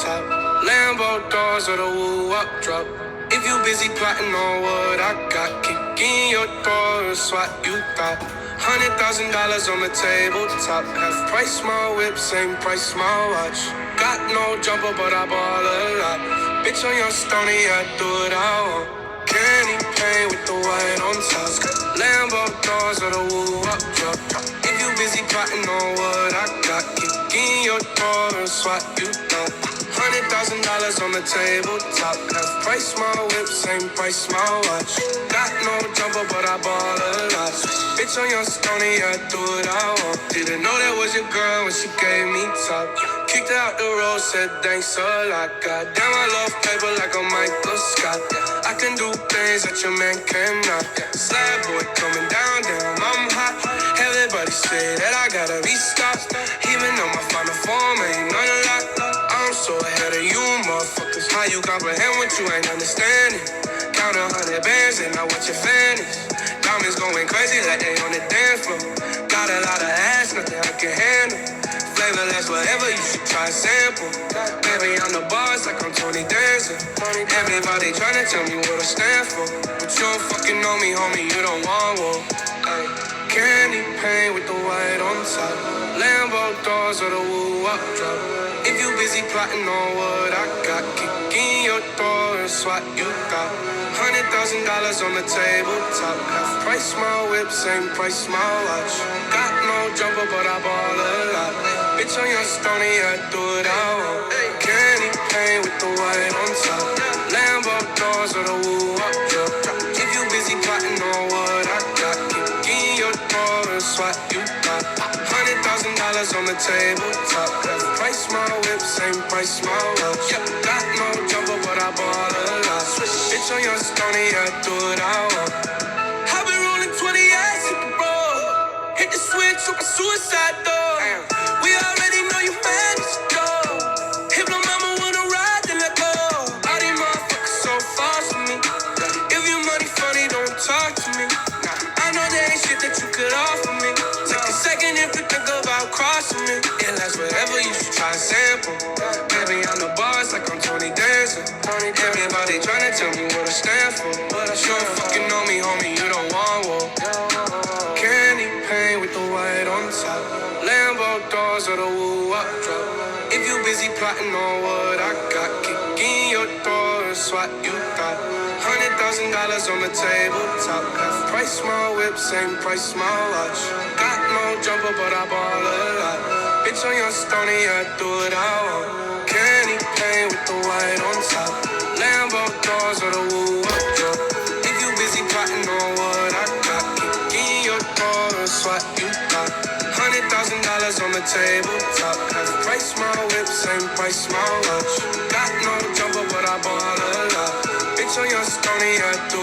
top. Lambo doors or the woo-up drop. If you busy plotting on what I got, kick in your door and swat you got. $100,000 on the tabletop. Half price my whip, same price my watch. Got no jumper, but I ball a lot. Bitch on your stony, I do what I want. Candy paint with the white on top. Lambo doors or the woo-up drop. If you busy plotting on what I got, kick in your door and swat you got. $100,000 on the tabletop. Half price my whip, same price my watch. Got no jumper, but I ball a lot. Bitch on your stony, I do what I want. Didn't know that was your girl when she gave me top. Kicked her out the road, said thanks a lot. Goddamn, I love paper like a Michael Scott. I can do things that your man cannot. Slab boy coming down, damn, I'm hot. Everybody say that I gotta be stopped. Even though my final form ain't none of that. I'm so ahead of you, motherfuckers. How you comprehend what you ain't understanding? Count 100 bands and not what your fan is. Diamonds going crazy like they on the dance floor. Got a lot of ass, nothing I can handle. Flavorless, whatever, you should try a sample. Baby, I'm the boss like I'm Tony Dancer. Everybody tryna tell me what I stand for. But you don't fucking know me, homie, you don't want one. Ay. Candy paint with the white on top. Lambo doors or the woo-up drop. If you busy plotting on what I got, kick in your door and swat you got. $100,000 on the tabletop. Half price my whip, same price my watch. Got no jumper, but I ball a lot. Bitch on your stony, I do what I want. Candy paint with the white on top. Lambo doors or the woo-up drop. If you busy plotting on what I got, kick in your door and swat you got. $100,000 on the tabletop. Half price my whip, same price my watch. Got no jumper, but I ball a lot. Bitch on your stony, I do what I want. I've been rolling 20 ass, hit the road. Hit the switch, open suicide door. We already know you mad as you go. If no mama wanna ride, then let go. All these motherfuckers so far from me. If your money funny, don't talk to me. I know there ain't shit that you could offer me. Take a second if you think about crossing me. It lasts forever, you should try a sample. Baby, I'm the boss like I'm Tony Dancer. Everybody tryna tell me what I stand for. But you don't fucking know me, homie, you don't want war. Candy paint with the white on top. Lambo doors or the woo-up drop. If you busy plotting on what I got, kick in your door and swat you got. $100,000 on the tabletop. Half price my whip, same price my watch. Got no jumper, but I ball a lot. Bitch on your stony, I do what I want. Candy paint with the white on top. Lambo doors or the woo-up drop. If you busy plotting on what I got, kick in your door and swat you got. $100,000 on the tabletop. Half price my whip, same price my watch. Got no jumper, but I ball a lot. Bitch on your stony, I do